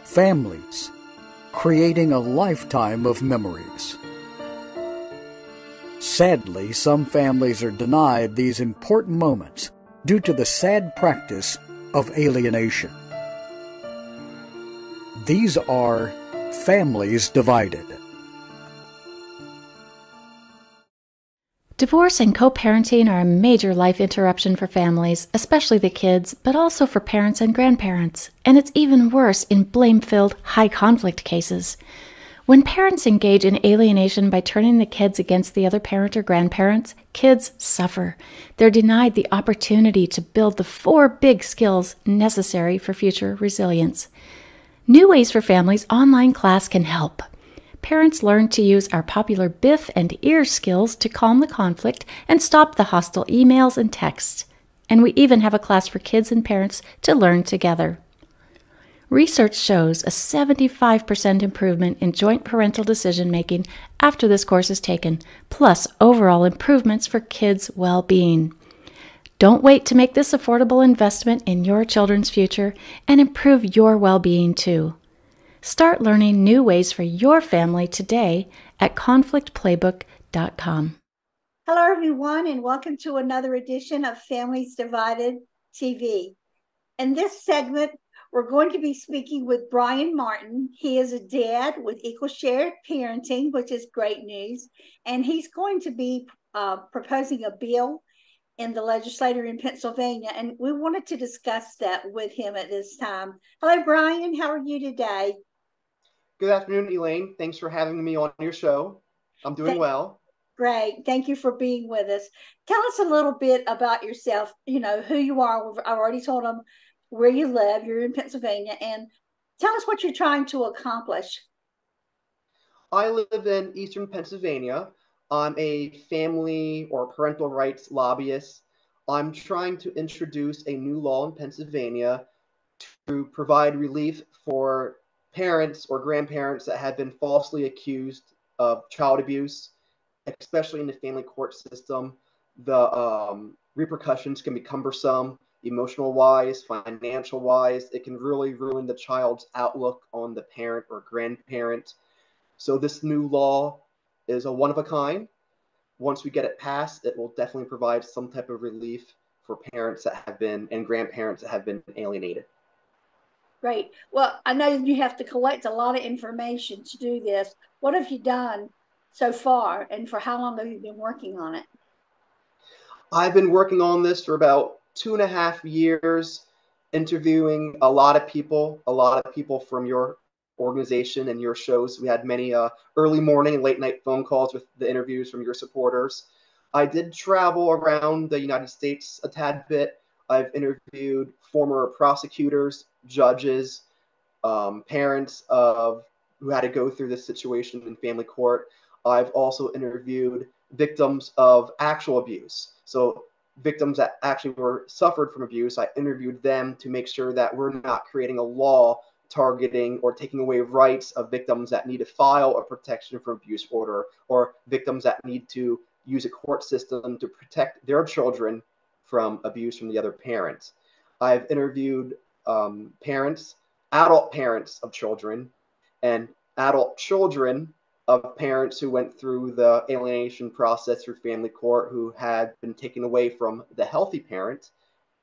families, creating a lifetime of memories. Sadly, some families are denied these important moments due to the sad practice of alienation. These are families divided. Divorce and co-parenting are a major life interruption for families, especially the kids, but also for parents and grandparents. And it's even worse in blame-filled, high-conflict cases. When parents engage in alienation by turning the kids against the other parent or grandparents, kids suffer. They're denied the opportunity to build the 4 big skills necessary for future resilience. New Ways for Families online class can help. Parents learn to use our popular BIF and EAR skills to calm the conflict and stop the hostile emails and texts. And we even have a class for kids and parents to learn together. Research shows a 75% improvement in joint parental decision-making after this course is taken, plus overall improvements for kids' well-being. Don't wait to make this affordable investment in your children's future and improve your well-being too. Start learning new ways for your family today at conflictplaybook.com. Hello, everyone, and welcome to another edition of Families Divided TV. In this segment, we're going to be speaking with Brian Martin. He is a dad with Equal Shared Parenting, which is great news, and he's going to be proposing a bill in the legislature in Pennsylvania, and we wanted to discuss that with him at this time. Hello, Brian. How are you today? Good afternoon, Elaine. Thanks for having me on your show. I'm doing well. Great. Thank you for being with us. Tell us a little bit about yourself, who you are. I've already told them where you live. You're in Pennsylvania. And tell us what you're trying to accomplish. I live in Eastern Pennsylvania. I'm a family or parental rights lobbyist. I'm trying to introduce a new law in Pennsylvania to provide relief for parents or grandparents that have been falsely accused of child abuse, especially in the family court system. The repercussions can be cumbersome, emotional-wise, financial-wise. It can really ruin the child's outlook on the parent or grandparent. So this new law is a one-of-a-kind. Once we get it passed, it will definitely provide some type of relief for parents that have been and grandparents that have been alienated. Great. Well, I know you have to collect a lot of information to do this. What have you done so far, and for how long have you been working on it? I've been working on this for about 2.5 years, interviewing a lot of people from your organization and your shows. We had many early morning and late night phone calls with the interviews from your supporters. I did travel around the United States a tad bit. I've interviewed former prosecutors, judges, parents who had to go through this situation in family court. I've also interviewed victims of actual abuse. So victims that actually suffered from abuse, I interviewed them to make sure that we're not creating a law targeting or taking away rights of victims that need to file a protection from abuse order, or victims that need to use a court system to protect their children from abuse from the other parents. I've interviewed parents, adult parents of children, and adult children of parents who went through the alienation process through family court, who had been taken away from the healthy parent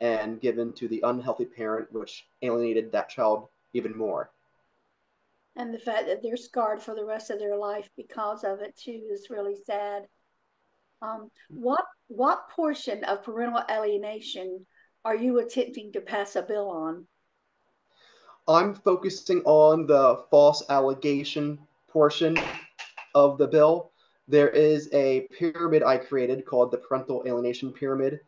and given to the unhealthy parent, which alienated that child even more. And the fact that they're scarred for the rest of their life because of it too is really sad. What portion of parental alienation are you attempting to pass a bill on? I'm focusing on the false allegation portion of the bill. There is a pyramid I created called the Parental Alienation Pyramid.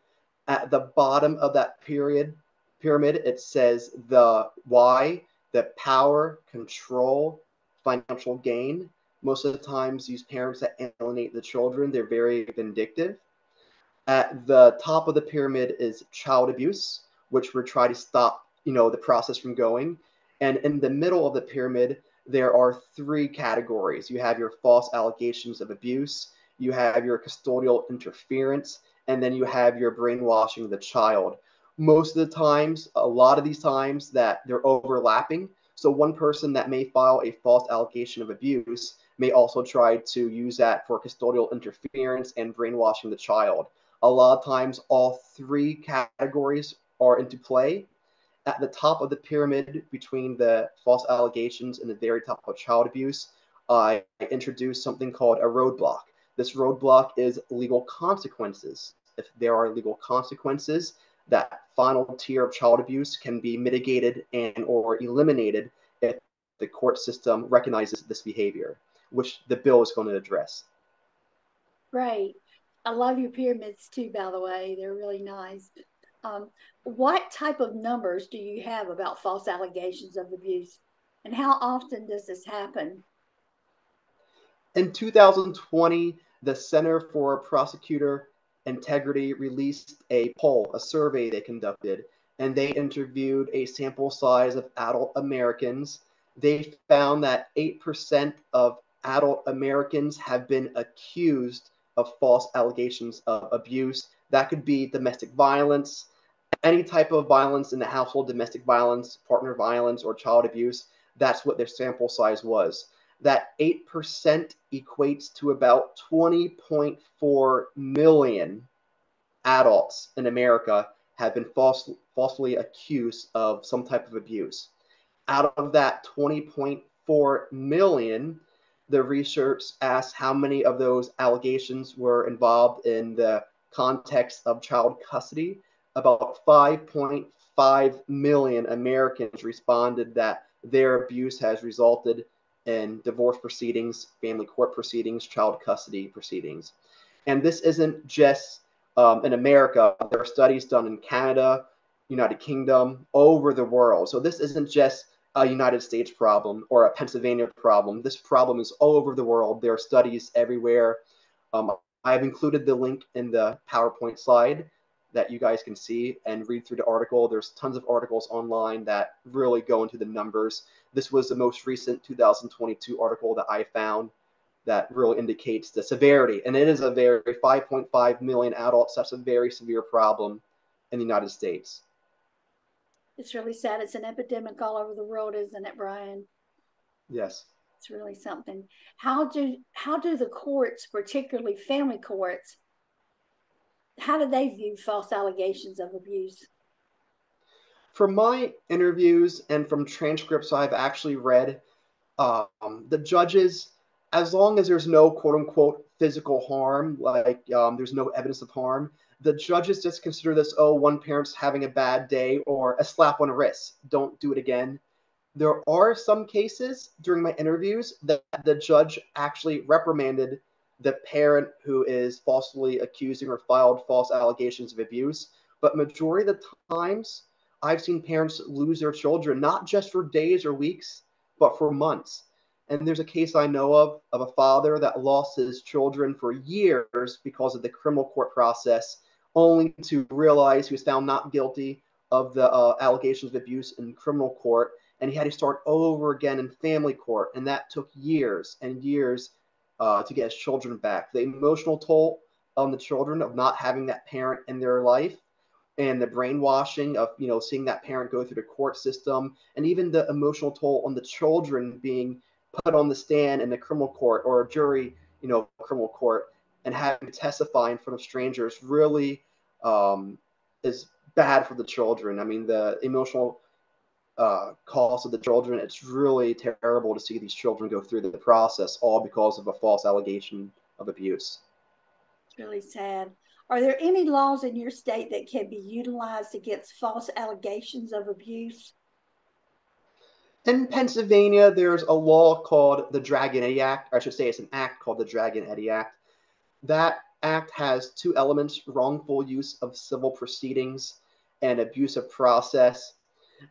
At the bottom of that pyramid, it says the why, the power, control, financial gain. Most of the times, these parents that alienate the children, they're very vindictive. At the top of the pyramid is child abuse, which we're trying to stop, the process from going. And in the middle of the pyramid, there are 3 categories. You have your false allegations of abuse, you have your custodial interference, and then you have your brainwashing the child. Most of the times, a lot of these times that they're overlapping. So one person that may file a false allegation of abuse may also try to use that for custodial interference and brainwashing the child. A lot of times, all three categories are into play. At the top of the pyramid between the false allegations and the very top of child abuse, I introduced something called a roadblock. This roadblock is legal consequences. If there are legal consequences, that final tier of child abuse can be mitigated and or eliminated if the court system recognizes this behavior, which the bill is going to address. Great. I love your pyramids too, by the way. They're really nice. What type of numbers do you have about false allegations of abuse? And how often does this happen? In 2020, the Center for Prosecutor Integrity released a poll, a survey they conducted, and they interviewed a sample size of adult Americans. They found that 8% of adult Americans have been accused of false allegations of abuse. That could be domestic violence, any type of violence in the household, domestic violence, partner violence, or child abuse. That's what their sample size was. That 8% equates to about 20.4 million adults in America have been falsely accused of some type of abuse. Out of that 20.4 million, the research asked how many of those allegations were involved in the context of child custody. About 5.5 million Americans responded that their abuse has resulted in divorce proceedings, family court proceedings, child custody proceedings. And this isn't just in America. There are studies done in Canada, United Kingdom, over the world. So this isn't just a United States problem or a Pennsylvania problem. This problem is all over the world. There are studies everywhere. I've included the link in the PowerPoint slide that you guys can see and read through the article. There's tons of articles online that really go into the numbers. This was the most recent 2022 article that I found that really indicates the severity. And it is a very 5.5 million adults. That's a very severe problem in the United States. It's really sad. It's an epidemic all over the world, isn't it, Brian? Yes. It's really something. How do the courts, particularly family courts, how do they view false allegations of abuse? From my interviews and from transcripts I've actually read, the judges, as long as there's no quote unquote physical harm, like there's no evidence of harm, the judges just consider this, oh, one parent's having a bad day or a slap on the wrist. Don't do it again. There are some cases during my interviews that the judge actually reprimanded the parent who is falsely accusing or filed false allegations of abuse. But majority of the times, I've seen parents lose their children, not just for days or weeks, but for months. And there's a case I know of a father that lost his children for years because of the criminal court process, only to realize he was found not guilty of the allegations of abuse in criminal court. And he had to start over again in family court. And that took years and years to get his children back. The emotional toll on the children of not having that parent in their life, and the brainwashing of seeing that parent go through the court system, and even the emotional toll on the children being put on the stand in the criminal court or a jury, criminal court, and having to testify in front of strangers really is bad for the children. I mean, the emotional cost of the children, it's really terrible to see these children go through the process all because of a false allegation of abuse. It's really sad. Are there any laws in your state that can be utilized against false allegations of abuse? In Pennsylvania, there's a law called the Dragon Act, or I should say it's an act called the Dragon Act. That act has two elements: wrongful use of civil proceedings and abusive process.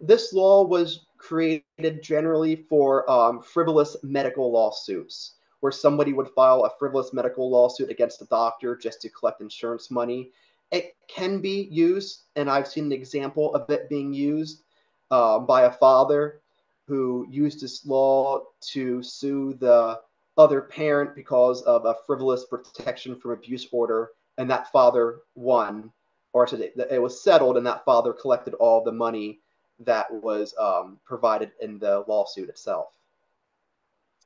This law was created generally for frivolous medical lawsuits, where somebody would file a frivolous medical lawsuit against a doctor just to collect insurance money. It can be used, and I've seen an example of it being used by a father who used this law to sue the other parent because of a frivolous protection from abuse order, and that father won, or it was settled, and that father collected all the money that was provided in the lawsuit itself.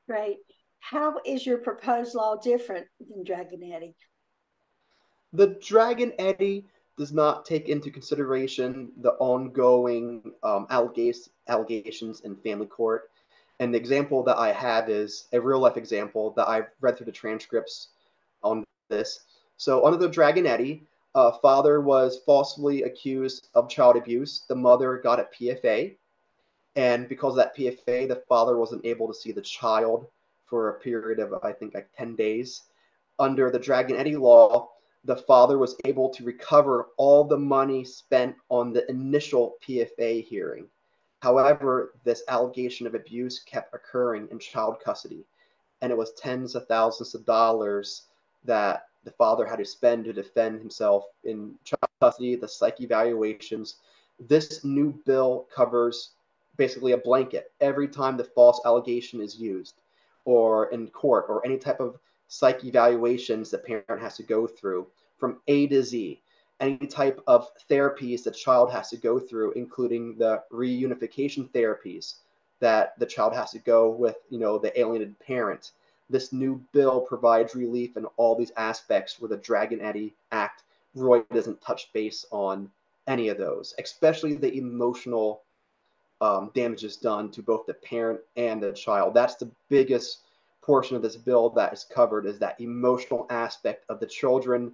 Right. How is your proposed law different than Dragon Eddy? The Dragon Eddy does not take into consideration the ongoing allegations in family court. And the example that I have is a real life example that I've read through the transcripts on this. So under the Dragon Eddy, father was falsely accused of child abuse. The mother got a PFA. And because of that PFA, the father wasn't able to see the child for a period of, I think, like 10 days. Under the Dragon Eddy law, the father was able to recover all the money spent on the initial PFA hearing. However, this allegation of abuse kept occurring in child custody, and it was tens of thousands of dollars that the father had to spend to defend himself in child custody, the psych evaluations. This new bill covers basically a blanket every time the false allegation is used, or in court, or any type of psych evaluations the parent has to go through from A to Z, any type of therapies the child has to go through, including the reunification therapies that the child has to go with, the alienated parent. This new bill provides relief in all these aspects where the Dragon Eddy Act really doesn't touch base on any of those, especially the emotional damages done to both the parent and the child. That's the biggest portion of this bill that is covered, is that emotional aspect of the children.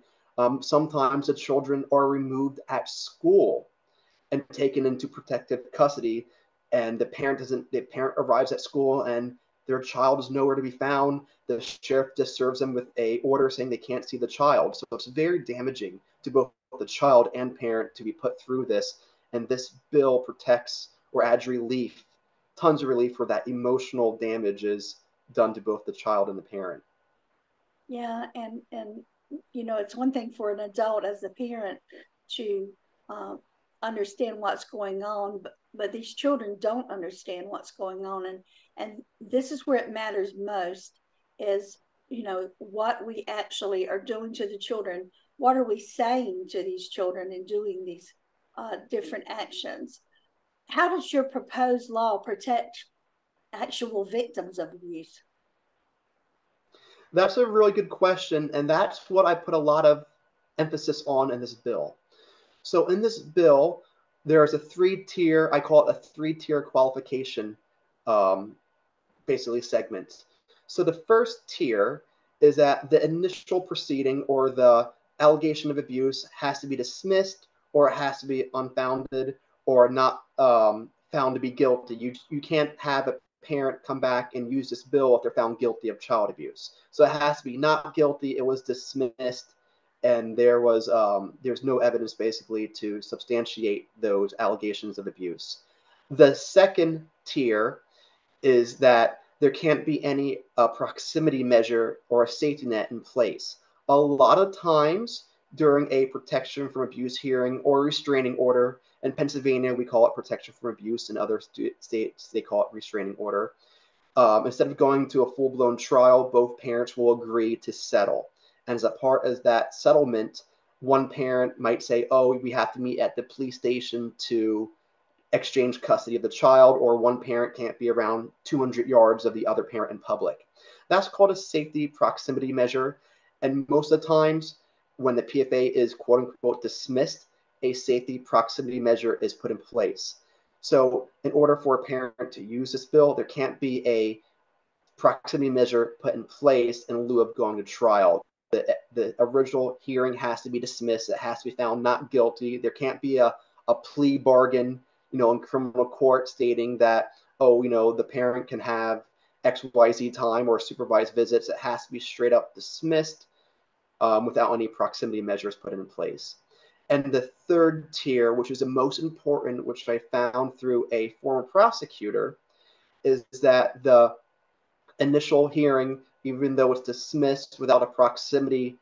Sometimes the children are removed at school and taken into protective custody, and the parent arrives at school and their child is nowhere to be found. The sheriff just serves them with a order saying they can't see the child. So it's very damaging to both the child and parent to be put through this. And this bill protects or adds relief, tons of relief for that emotional damages done to both the child and the parent. Yeah, and it's one thing for an adult as a parent to understand what's going on, but these children don't understand what's going on, and this is where it matters most, is what we actually are doing to the children. What are we saying to these children in doing these different actions? How does your proposed law protect actual victims of abuse? That's a really good question, and that's what I put a lot of emphasis on in this bill. So in this bill, there's a three-tier, I call it a three-tier qualification, basically segment. So the first tier is that the initial proceeding or the allegation of abuse has to be dismissed, or it has to be unfounded, or not found to be guilty. You can't have a parent come back and use this bill if they're found guilty of child abuse. So it has to be not guilty, it was dismissed, and there's no evidence basically to substantiate those allegations of abuse. The second tier is that there can't be any proximity measure or a safety net in place. A lot of times during a protection from abuse hearing or restraining order, in Pennsylvania we call it protection from abuse, in other states they call it restraining order. Instead of going to a full-blown trial, both parents will agree to settle. And as a part of that settlement, one parent might say, oh, we have to meet at the police station to exchange custody of the child, or one parent can't be around 200 yards of the other parent in public. That's called a safety proximity measure. And most of the times when the PFA is quote unquote dismissed, a safety proximity measure is put in place. So in order for a parent to use this bill, there can't be a proximity measure put in place in lieu of going to trial. The original hearing has to be dismissed. It has to be found not guilty. There can't be a plea bargain, in criminal court stating that, the parent can have XYZ time or supervised visits. It has to be straight up dismissed without any proximity measures put in place. And the third tier, which is the most important, which I found through a former prosecutor, is that the initial hearing, even though it's dismissed without a proximity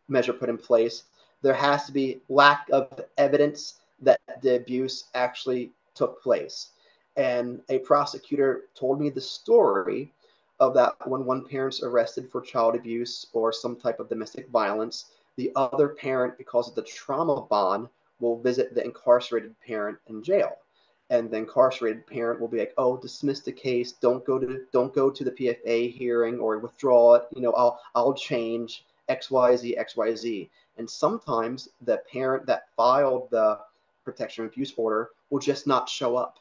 measure put in place, there has to be lack of evidence that the abuse actually took place. And a prosecutor told me the story of that when one parent's arrested for child abuse or some type of domestic violence, the other parent, because of the trauma bond, will visit the incarcerated parent in jail. and the incarcerated parent will be like, "Oh, dismiss the case. Don't go to the PFA hearing or withdraw it. I'll change XYZ XYZ." And sometimes the parent that filed the protection and abuse order will just not show up.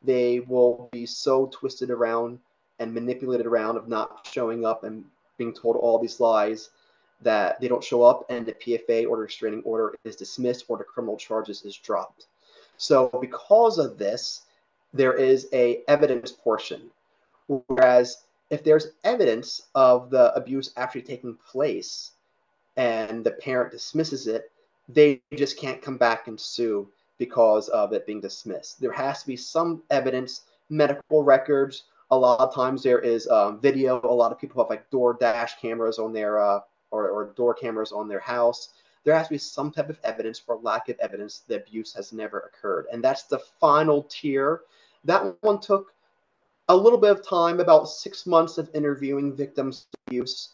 They will be so twisted around and manipulated around of not showing up and being told all these lies that they don't show up, and the PFA or restraining order is dismissed or the criminal charges is dropped. So because of this, there is a evidence portion. Whereas if there's evidence of the abuse actually taking place and the parent dismisses it, they just can't come back and sue because of it being dismissed. There has to be some evidence, medical records. A lot of times there is video. A lot of people have like door dash cameras on their or door cameras on their house. There has to be some type of evidence or lack of evidence the abuse has never occurred. And that's the final tier. That one took a little bit of time, about 6 months of interviewing victims of abuse,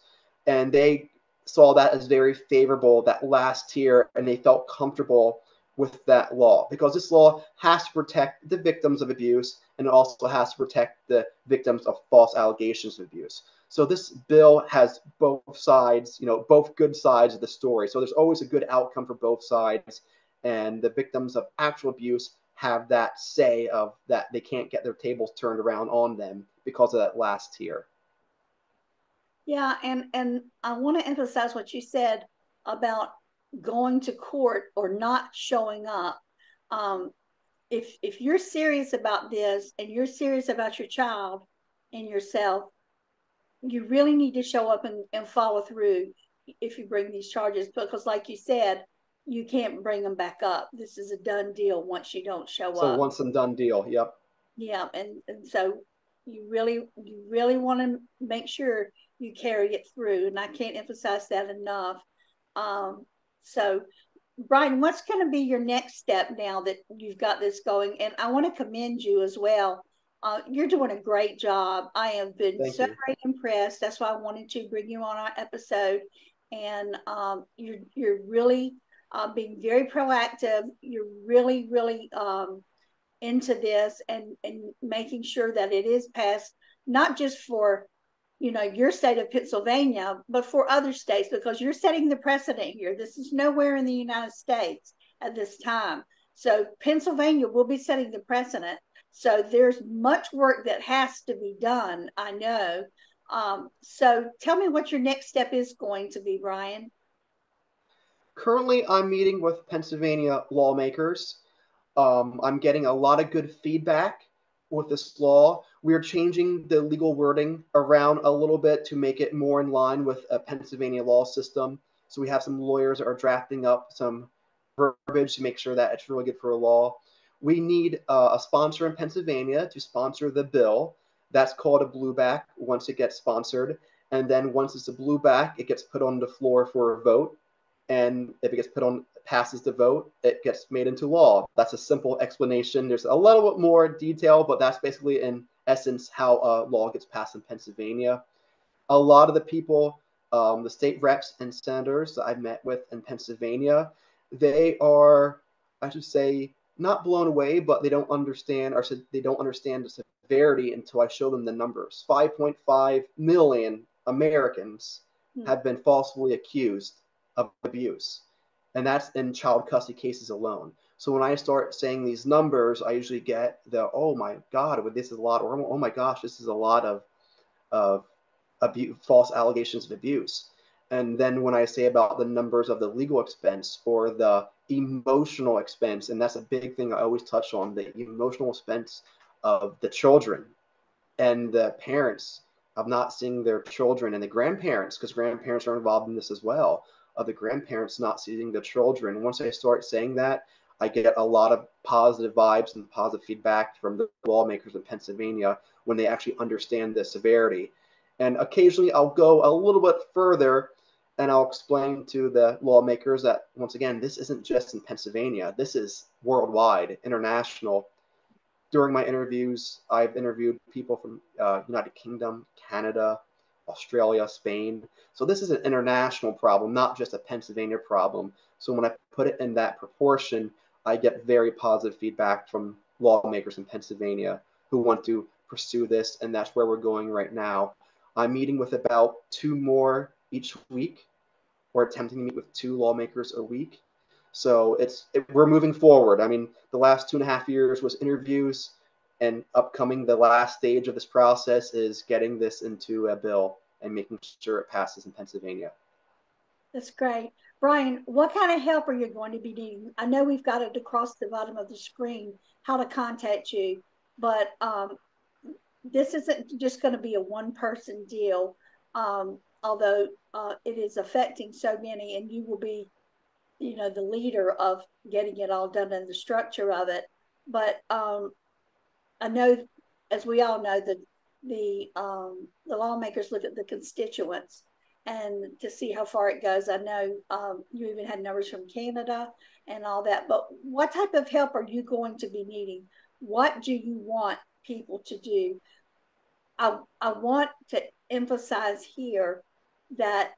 and they saw that as very favorable, that last tier, and they felt comfortable with that law, because this law has to protect the victims of abuse, and it also has to protect the victims of false allegations of abuse. So this bill has both sides, both good sides of the story. So there's always a good outcome for both sides, and the victims of actual abuse have that say of that they can't get their tables turned around on them because of that last tier. Yeah, and I want to emphasize what you said about going to court or not showing up. If you're serious about this and you're serious about your child and yourself, you really need to show up and follow through if you bring these charges, because like you said, you can't bring them back up. This is a done deal once you don't show up. So once and done deal. Yep. Yeah, and so you really want to make sure you carry it through, and I can't emphasize that enough. So Brian, what's going to be your next step now that you've got this going? And I want to commend you as well. You're doing a great job. I have been very impressed. That's why I wanted to bring you on our episode. And you're really being very proactive. You're really into this and making sure that it is passed, not just for your state of Pennsylvania, but for other states, because you're setting the precedent here. This is nowhere in the United States at this time. So Pennsylvania will be setting the precedent. So there's much work that has to be done, I know. So tell me what your next step is going to be, Brian. Currently, I'm meeting with Pennsylvania lawmakers. I'm getting a lot of good feedback with this law. We're changing the legal wording around a little bit to make it more in line with a Pennsylvania law system. So we have some lawyers that are drafting up some verbiage to make sure that it's really good for a law. We need a sponsor in Pennsylvania to sponsor the bill. That's called a blueback once it gets sponsored. And then once it's a blueback, it gets put on the floor for a vote. And if it gets passes the vote, it gets made into law. That's a simple explanation. There's a little bit more detail, but that's basically in essence how a law gets passed in Pennsylvania. A lot of the people, the state reps and senators that I've met with in Pennsylvania, they are, I should say, not blown away, but they don't understand, or they don't understand the severity until I show them the numbers. 5.5 million Americans have been falsely accused of abuse, and that's in child custody cases alone. So when I start saying these numbers, I usually get the, oh my God, this is a lot, or oh my gosh, this is a lot of false allegations of abuse. And then when I say about the numbers of the legal expense or the emotional expense, and that's a big thing I always touch on, the emotional expense of the children and the parents of not seeing their children, and the grandparents, because grandparents are involved in this as well, of the grandparents not seeing the children. Once I start saying that, I get a lot of positive vibes and positive feedback from the lawmakers in Pennsylvania when they actually understand the severity. And occasionally I'll go a little bit further and I'll explain to the lawmakers that, once again, this isn't just in Pennsylvania. This is worldwide, international. During my interviews, I've interviewed people from United Kingdom, Canada, Australia, Spain. So this is an international problem, not just a Pennsylvania problem. So when I put it in that proportion, I get very positive feedback from lawmakers in Pennsylvania who want to pursue this, and that's where we're going right now. I'm meeting with about 2 more each week, or attempting to meet with 2 lawmakers a week. So we're moving forward. I mean, the last 2.5 years was interviews, and upcoming the last stage of this process is getting this into a bill and making sure it passes in Pennsylvania. That's great. Brian, what kind of help are you going to be needing? I know we've got it across the bottom of the screen, how to contact you, but this isn't just going to be a one-person deal, although it is affecting so many, and you will be, the leader of getting it all done and the structure of it. But I know, as we all know, that the lawmakers look at the constituents and to see how far it goes. I know you even had numbers from Canada and all that, but what type of help are you going to be needing? What do you want people to do? I want to emphasize here that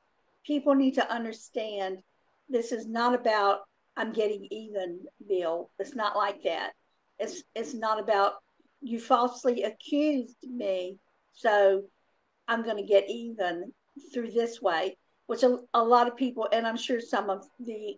people need to understand this is not about I'm getting even, Bill. It's not like that. It's not about you falsely accused me, so I'm going to get even through this way, which a lot of people, and I'm sure some of the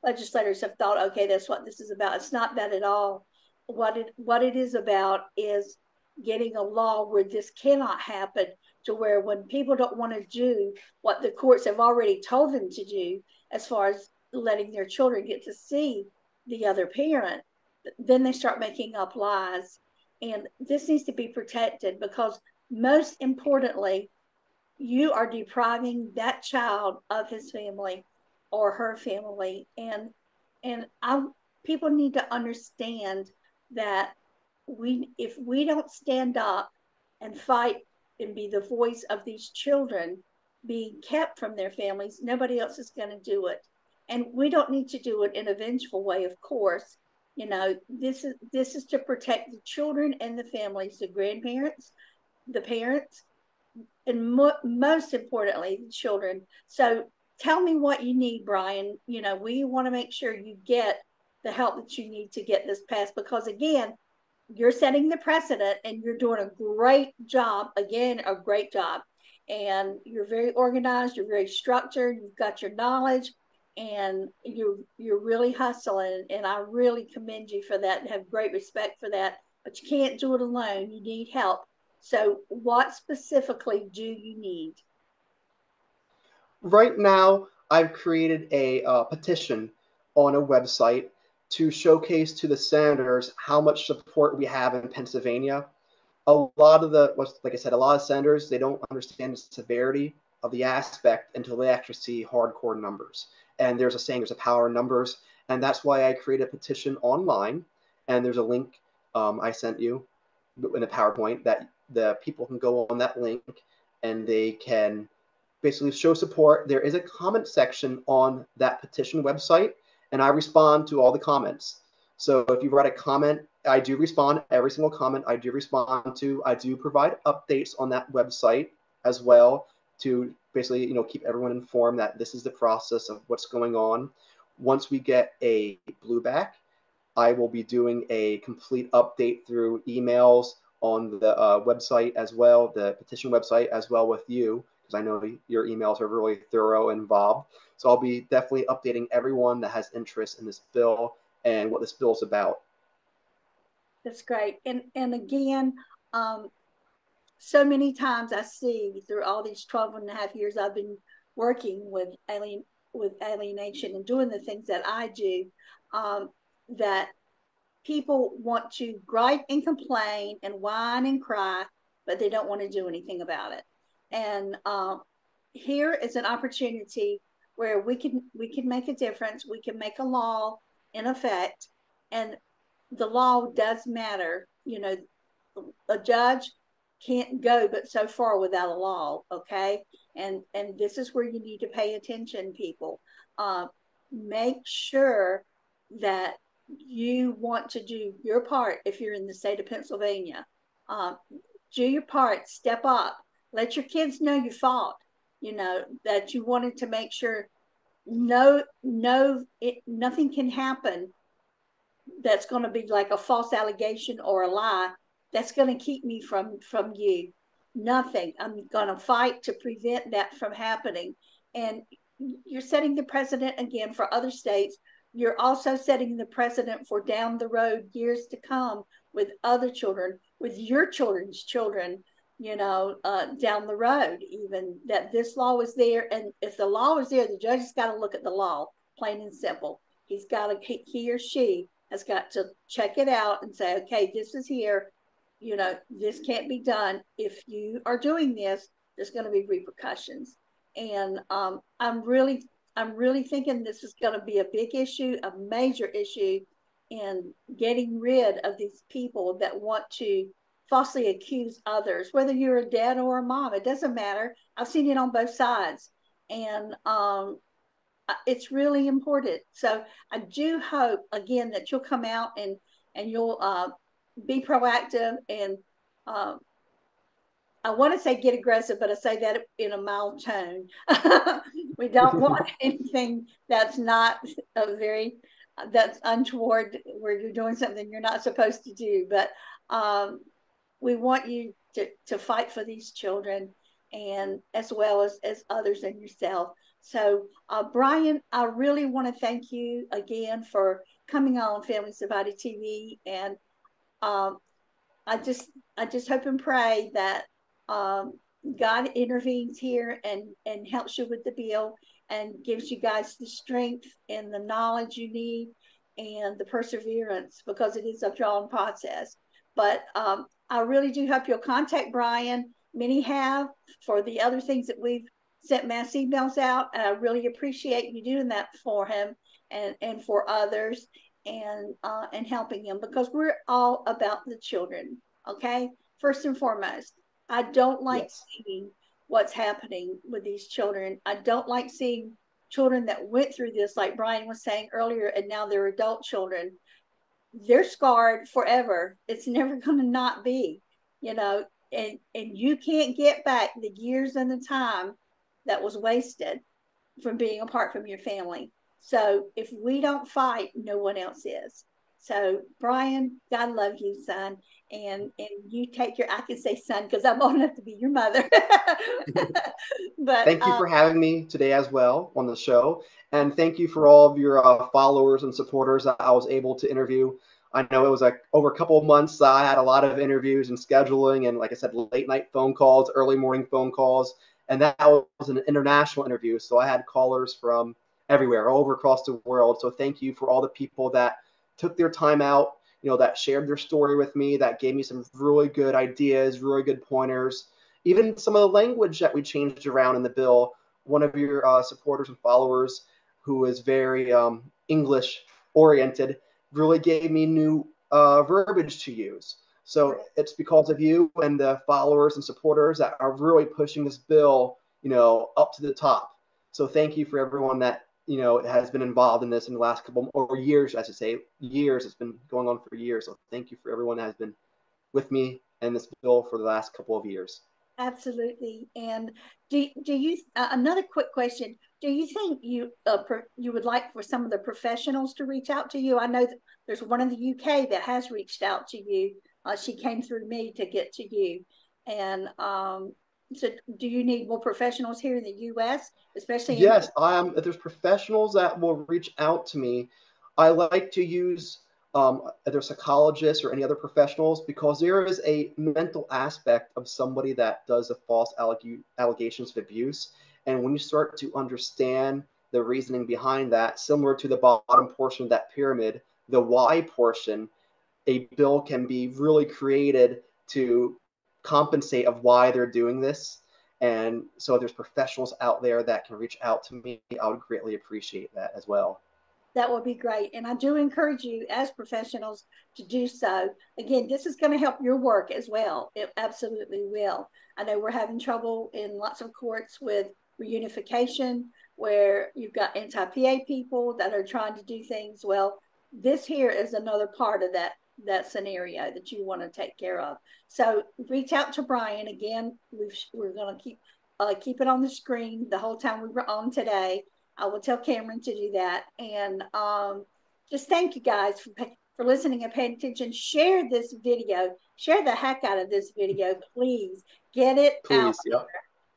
legislators have thought, okay, that's what this is about. It's not that at all. What it is about is getting a law where this cannot happen, to where when people don't want to do what the courts have already told them to do, as far as letting their children get to see the other parent, then they start making up lies. And this needs to be protected, because most importantly, you are depriving that child of his family or her family. And people need to understand that if we don't stand up and fight and be the voice of these children being kept from their families, nobody else is going to do it. And we don't need to do it in a vengeful way, of course. This is to protect the children and the families, the grandparents, the parents, and most importantly, the children. So tell me what you need, Brian. We want to make sure you get the help that you need to get this passed, because again, you're setting the precedent and you're doing a great job. Again, a great job. And you're very organized, you're very structured, you've got your knowledge, and you're really hustling. And I really commend you for that and have great respect for that. But you can't do it alone. You need help. So what specifically do you need? Right now, I've created a petition on a website to showcase to the senators how much support we have in Pennsylvania. A lot of like I said, a lot of senators, they don't understand the severity of the aspect until they actually see hardcore numbers. And there's a saying, there's a power in numbers. And that's why I created a petition online. And there's a link I sent you in a PowerPoint that the people can go on that link and they can basically show support. There is a comment section on that petition website, and I respond to all the comments. So if you write a comment, I do respond. Every single comment I do respond to. I do provide updates on that website as well to basically, keep everyone informed that this is the process of what's going on. Once we get a blueback, I will be doing a complete update through emails on the website as well, the petition website as well with you, because I know your emails are really thorough and involved. So I'll be definitely updating everyone that has interest in this bill and what this bill is about. That's great. And again, so many times I see through all these 12.5 years I've been working with Alienation and doing the things that I do, that people want to gripe and complain and whine and cry, but they don't want to do anything about it. And here is an opportunity where we can make a difference. We can make a law in effect, and the law does matter. A judge can't go but so far without a law, okay? And this is where you need to pay attention, people. Make sure that you want to do your part. If you're in the state of Pennsylvania, do your part, step up, let your kids know you fought, that you wanted to make sure nothing can happen that's going to be like a false allegation or a lie that's going to keep me from you. Nothing. I'm going to fight to prevent that from happening. And you're setting the precedent again for other states. You're also setting the precedent for down the road, years to come, with other children, with your children's children, down the road, even, that this law is there. And if the law is there, the judge has got to look at the law, plain and simple. He's got to, he or she has got to check it out and say, okay, this is here. This can't be done. If you are doing this, there's going to be repercussions. And I'm really thinking this is going to be a big issue, a major issue, in getting rid of these people that want to falsely accuse others, whether you're a dad or a mom. It doesn't matter. I've seen it on both sides. And it's really important. So I do hope, again, that you'll come out and you'll be proactive. And I want to say get aggressive, but I say that in a mild tone. We don't want anything that's not that's untoward, where you're doing something you're not supposed to do. But we want you to fight for these children, and as well as others and yourself. So Brian, I really want to thank you again for coming on Families Divided TV. And I just hope and pray that God intervenes here and helps you with the bill, and gives you guys the strength and the knowledge you need and the perseverance, because it is a drawn process. But I really do hope you'll contact Brian. Many have, for the other things that we've sent mass emails out. And I really appreciate you doing that for him and for others, and helping him, because we're all about the children. Okay. First and foremost, I don't like seeing what's happening with these children. I don't like seeing children that went through this, like Brian was saying earlier, and now they're adult children. They're scarred forever. It's never going to not be, and you can't get back the years and the time that was wasted from being apart from your family. So if we don't fight, no one else is. So Brian, God love you, son. And you take your, I can say son, because I'm old enough to be your mother. But thank you for having me today as well on the show. And thank you for all of your followers and supporters that I was able to interview. I know it was like over a couple of months. I had a lot of interviews and scheduling, and like I said, late night phone calls, early morning phone calls. And that was an international interview. So I had callers from everywhere, all over across the world. So thank you for all the people that took their time out, that shared their story with me, that gave me some really good ideas, really good pointers. Even some of the language that we changed around in the bill. One of your supporters and followers, who is very English oriented, really gave me new verbiage to use. So it's because of you and the followers and supporters that are really pushing this bill, up to the top. So thank you for everyone that, has been involved in this in the last couple, or years, I should say, years. It's been going on for years. So thank you for everyone that has been with me in this bill for the last couple of years. Absolutely. And do you, another quick question, do you think you would like for some of the professionals to reach out to you? I know that there's one in the UK that has reached out to you. She came through me to get to you. And so do you need more professionals here in the US, especially? Yes, if there's professionals that will reach out to me, I like to use either psychologists or any other professionals, because there is a mental aspect of somebody that does a false allegations of abuse. And when you start to understand the reasoning behind that, similar to the bottom portion of that pyramid, the why portion, a bill can be really created to compensate of why they're doing this. And so if there's professionals out there that can reach out to me, I would greatly appreciate that as well. That would be great. And I do encourage you as professionals to do so. Again, this is going to help your work as well. It absolutely will. I know we're having trouble in lots of courts with reunification, where you've got anti-PA people that are trying to do things. Well, this here is another part of that scenario that you want to take care of. So reach out to Brian. Again, we're going to keep it on the screen the whole time we were on today. I will tell Cameron to do that. And just thank you guys for listening and paying attention. Share this video. Share the heck out of this video, please. Get it out there.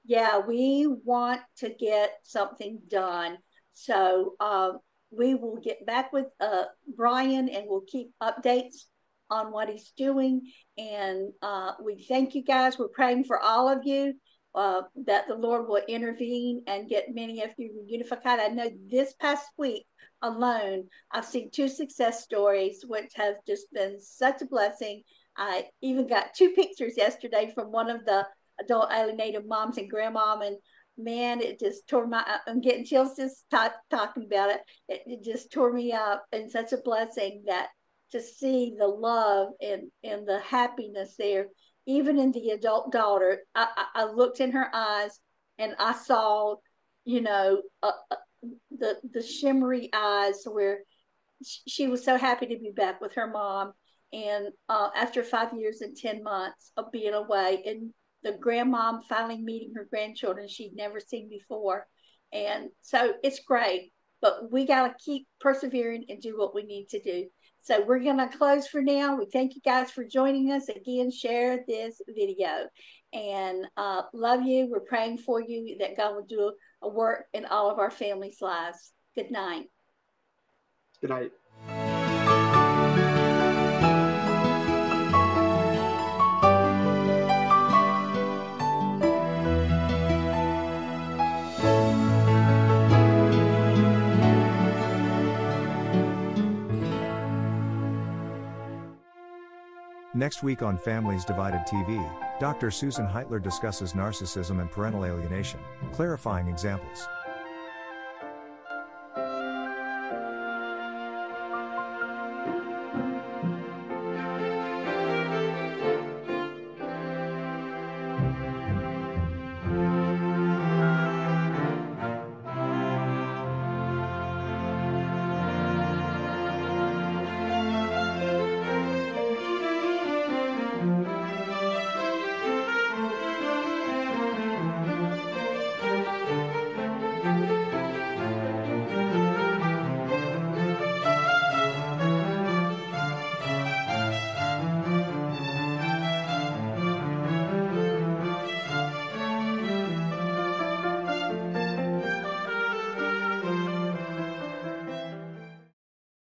Yeah, we want to get something done. So we will get back with Brian, and we'll keep updates on what he's doing. And we thank you guys. We're praying for all of you, that the Lord will intervene and get many of you reunified. I know this past week alone, I've seen 2 success stories, which have just been such a blessing. I even got 2 pictures yesterday from one of the adult alienated moms and grandmom, and man, it just tore I'm getting chills just talking about it. It just tore me up, and such a blessing that to see the love and the happiness there, even in the adult daughter. I looked in her eyes and I saw, the shimmery eyes where she was so happy to be back with her mom. And after 5 years and 10 months of being away, and the grandmom finally meeting her grandchildren she'd never seen before. And so it's great, but we got to keep persevering and do what we need to do. So we're going to close for now. We thank you guys for joining us. Again, share this video, and love you. We're praying for you that God will do a work in all of our families' lives. Good night. Good night. Next week on Families Divided TV, Dr. Susan Heitler discusses narcissism and parental alienation, clarifying examples.